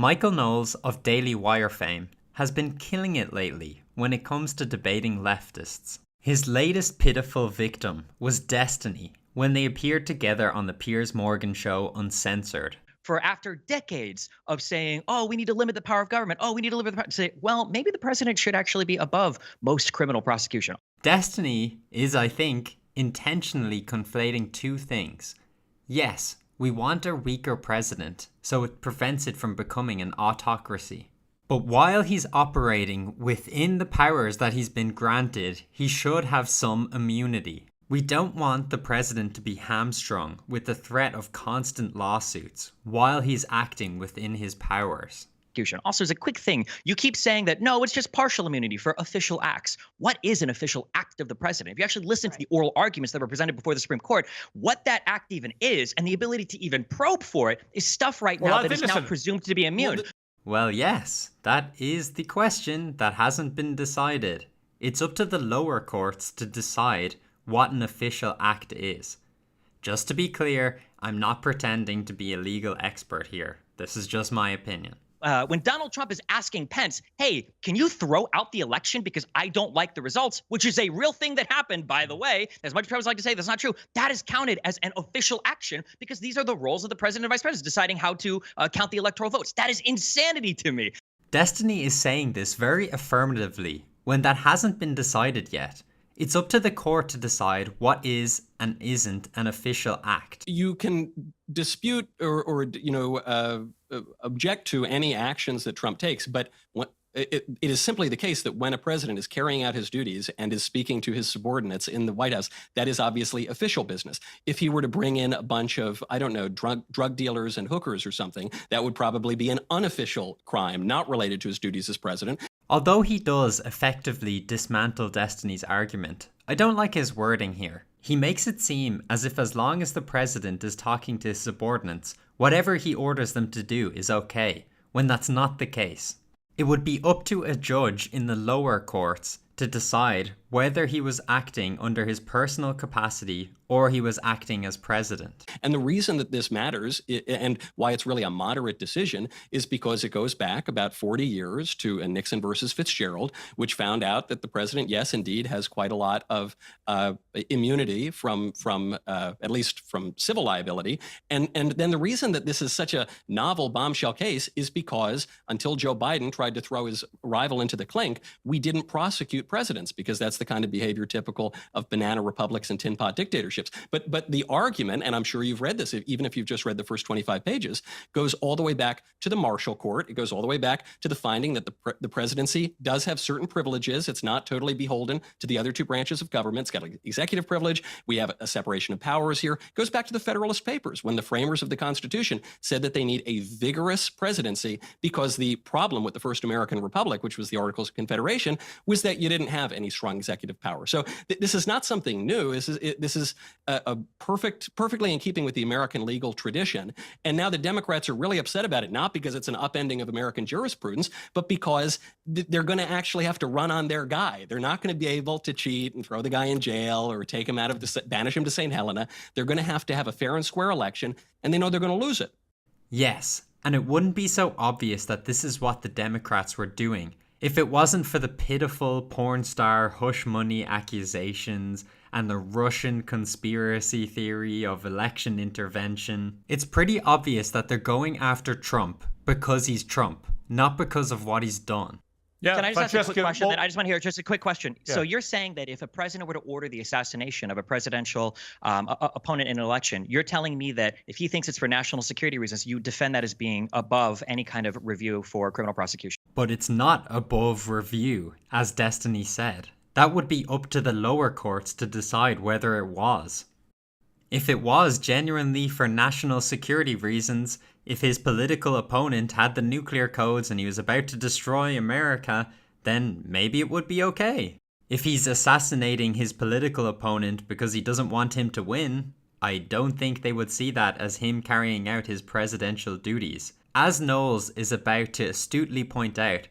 Michael Knowles of Daily Wire fame has been killing it lately when it comes to debating leftists. His latest pitiful victim was Destiny when they appeared together on the Piers Morgan show Uncensored. For after decades of saying, oh, we need to limit the power of government. Oh, we need to limit the power. Say, well, maybe the president should actually be above most criminal prosecution. Destiny is, I think, intentionally conflating two things. Yes, we want a weaker president, so it prevents it from becoming an autocracy. But while he's operating within the powers that he's been granted, he should have some immunity. We don't want the president to be hamstrung with the threat of constant lawsuits while he's acting within his powers. Also, as a quick thing, you keep saying that, no, it's just partial immunity for official acts. What is an official act of the president? If you actually listen to the oral arguments that were presented before the Supreme Court, what that act even is and the ability to even probe for it is stuff right now that is now presumed to be immune. Well, yes, that is the question that hasn't been decided. It's up to the lower courts to decide what an official act is. Just to be clear, I'm not pretending to be a legal expert here. This is just my opinion. When Donald Trump is asking Pence, hey, can you throw out the election because I don't like the results, which is a real thing that happened, by the way. As much as Trump would like to say that's not true, that is counted as an official action because these are the roles of the president and vice president, deciding how to count the electoral votes. That is insanity to me. Destiny is saying this very affirmatively when that hasn't been decided yet. It's up to the court to decide what is and isn't an official act. You can dispute or object to any actions that Trump takes, but it is simply the case that when a president is carrying out his duties and is speaking to his subordinates in the White House, that is obviously official business. If he were to bring in a bunch of, I don't know, drug dealers and hookers or something, that would probably be an unofficial crime, not related to his duties as president. Although he does effectively dismantle Destiny's argument, I don't like his wording here. He makes it seem as if as long as the president is talking to his subordinates, whatever he orders them to do is okay, when that's not the case. It would be up to a judge in the lower courts to decide whether he was acting under his personal capacity or he was acting as president. And the reason that this matters and why it's really a moderate decision is because it goes back about 40 years to Nixon versus Fitzgerald, which found out that the president, yes, indeed, has quite a lot of immunity from at least from civil liability. And then the reason that this is such a novel bombshell case is because until Joe Biden tried to throw his rival into the clink, we didn't prosecute presidents because that's the kind of behavior typical of banana republics and tin pot dictatorships. But the argument, and I'm sure you've read this, even if you've just read the first 25 pages, goes all the way back to the Marshall Court. It goes all the way back to the finding that the presidency does have certain privileges. It's not totally beholden to the other two branches of government. It's got an executive privilege. We have a separation of powers here. It goes back to the Federalist Papers when the framers of the Constitution said that they need a vigorous presidency because the problem with the first American Republic, which was the Articles of Confederation, was that you didn't have any strong executive power. So this is not something new. This is perfectly in keeping with the American legal tradition. And now the Democrats are really upset about it, not because it's an upending of American jurisprudence, but because they're going to actually have to run on their guy. They're not going to be able to cheat and throw the guy in jail or take him banish him to St. Helena. They're going to have a fair and square election, and they know they're going to lose it. Yes, and it wouldn't be so obvious that this is what the Democrats were doing if it wasn't for the pitiful porn star hush money accusations and the Russian conspiracy theory of election intervention. It's pretty obvious that they're going after Trump because he's Trump, not because of what he's done. Yeah, Can I just ask a quick question? I just want to hear just a quick question. Yeah. So you're saying that if a president were to order the assassination of a presidential opponent in an election, you're telling me that if he thinks it's for national security reasons, you defend that as being above any kind of review for criminal prosecution? But it's not above review, as Destiny said. That would be up to the lower courts to decide whether it was. If it was genuinely for national security reasons, if his political opponent had the nuclear codes and he was about to destroy America, then maybe it would be okay. If he's assassinating his political opponent because he doesn't want him to win, I don't think they would see that as him carrying out his presidential duties. As Knowles is about to astutely point out,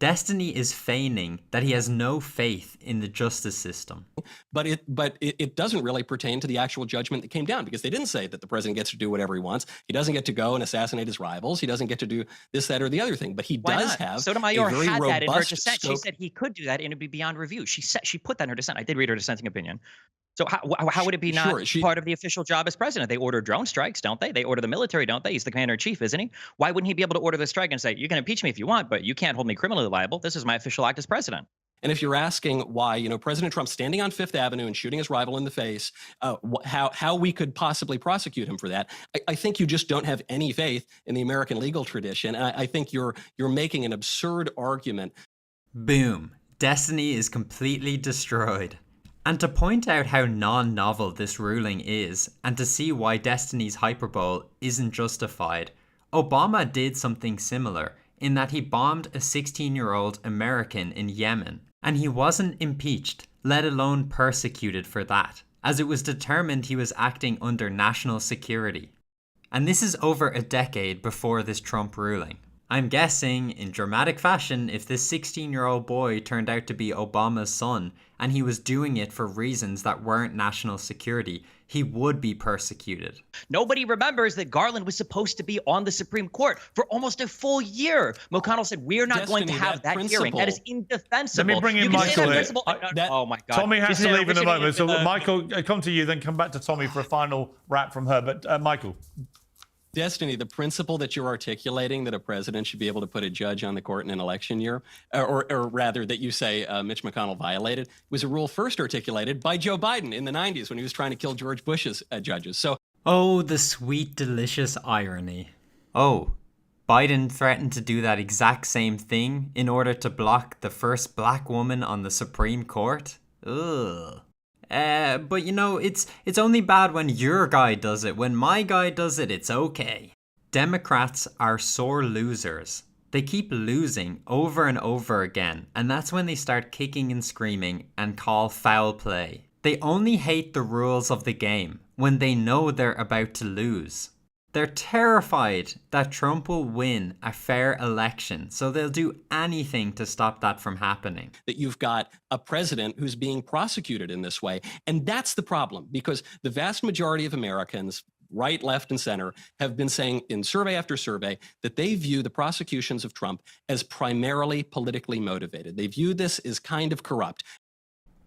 Destiny is feigning that he has no faith in the justice system. But it doesn't really pertain to the actual judgment that came down, because they didn't say that the president gets to do whatever he wants. He doesn't get to go and assassinate his rivals. He doesn't get to do this, that, or the other thing. But he Why does not? have Sotomayor a very had that in her robust dissent. scope. She said he could do that and it'd be beyond review. She put that in her dissent. I did read her dissenting opinion. So how would it be not part of the official job as president? They order drone strikes, don't they? They order the military, don't they? He's the commander in chief, isn't he? Why wouldn't he be able to order the strike and say, you can impeach me if you want, but you can't hold me criminally liable. This is my official act as president. And if you're asking why, President Trump standing on Fifth Avenue and shooting his rival in the face, how we could possibly prosecute him for that, I think you just don't have any faith in the American legal tradition. And I think you're making an absurd argument. Boom. Destiny is completely destroyed. And to point out how non-novel this ruling is, and to see why Destiny's hyperbole isn't justified, Obama did something similar in that he bombed a 16-year-old American in Yemen, and he wasn't impeached, let alone persecuted for that, as it was determined he was acting under national security. And this is over a decade before this Trump ruling. I'm guessing, in dramatic fashion, if this 16-year-old boy turned out to be Obama's son, and he was doing it for reasons that weren't national security, he would be persecuted. Nobody remembers that Garland was supposed to be on the Supreme Court for almost a full year. McConnell said, we're not going to have that hearing. That is indefensible. Let me bring in Michael. Oh my God. Tommy has to leave in a moment. So Michael, come to you, then come back to Tommy for a final wrap from her. But Michael. Destiny, the principle that you're articulating, that a president should be able to put a judge on the court in an election year, or rather that you say Mitch McConnell violated, was a rule first articulated by Joe Biden in the 90s when he was trying to kill George Bush's judges. So, oh, the sweet, delicious irony. Oh, Biden threatened to do that exact same thing in order to block the first black woman on the Supreme Court? Ugh. But it's only bad when your guy does it. When my guy does it, it's okay. Democrats are sore losers. They keep losing over and over again, and that's when they start kicking and screaming and call foul play. They only hate the rules of the game when they know they're about to lose. They're terrified that Trump will win a fair election, so they'll do anything to stop that from happening. That you've got a president who's being prosecuted in this way. And that's the problem, because the vast majority of Americans, right, left, and center, have been saying in survey after survey that they view the prosecutions of Trump as primarily politically motivated. They view this as kind of corrupt.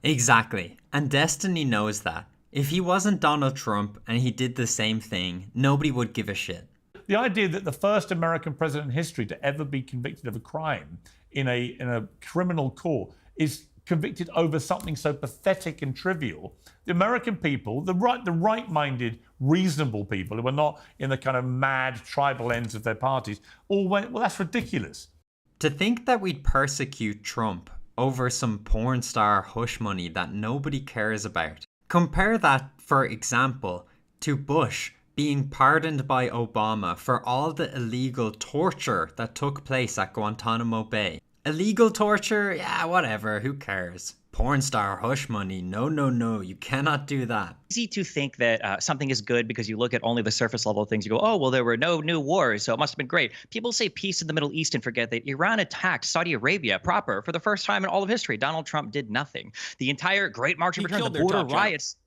Exactly. And Destiny knows that. If he wasn't Donald Trump and he did the same thing, nobody would give a shit. The idea that the first American president in history to ever be convicted of a crime in a criminal court is convicted over something so pathetic and trivial. The American people, the right-minded, reasonable people who are not in the kind of mad tribal ends of their parties, all went, well, that's ridiculous. To think that we'd persecute Trump over some porn star hush money that nobody cares about. Compare that, for example, to Bush being pardoned by Obama for all the illegal torture that took place at Guantanamo Bay. Illegal torture? Yeah, whatever, who cares? Porn star hush money? No, you cannot do that. Easy to think that something is good because you look at only the surface level things. You go, oh, well, there were no new wars, so it must have been great. People say peace in the Middle East and forget that Iran attacked Saudi Arabia proper for the first time in all of history. Donald Trump did nothing. The entire Great March of Return, the border riots.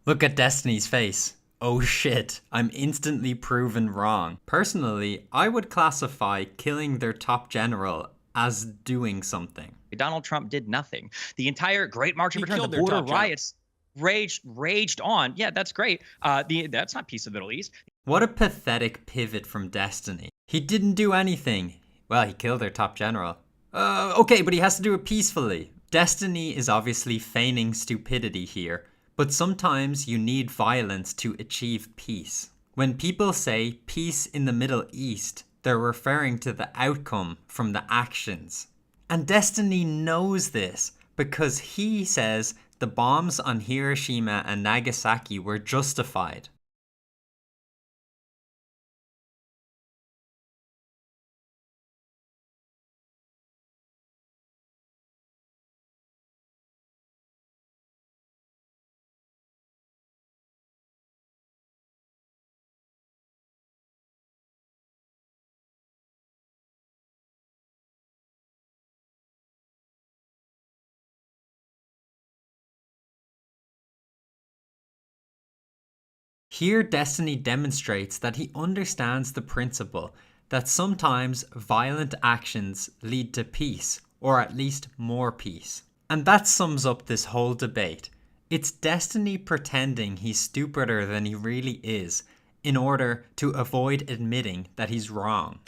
Look at Destiny's face. Oh shit, I'm instantly proven wrong. Personally, I would classify killing their top general as doing something. Donald Trump did nothing. The entire Great March of Return, the border riots raged on. Yeah, that's great. That's not peace in the Middle East. What a pathetic pivot from Destiny. He didn't do anything. Well, he killed their top general. Okay, but he has to do it peacefully. Destiny is obviously feigning stupidity here, but sometimes you need violence to achieve peace. When people say peace in the Middle East, they're referring to the outcome from the actions. And Destiny knows this because he says the bombs on Hiroshima and Nagasaki were justified. Here, Destiny demonstrates that he understands the principle that sometimes violent actions lead to peace, or at least more peace. And that sums up this whole debate. It's Destiny pretending he's stupider than he really is in order to avoid admitting that he's wrong.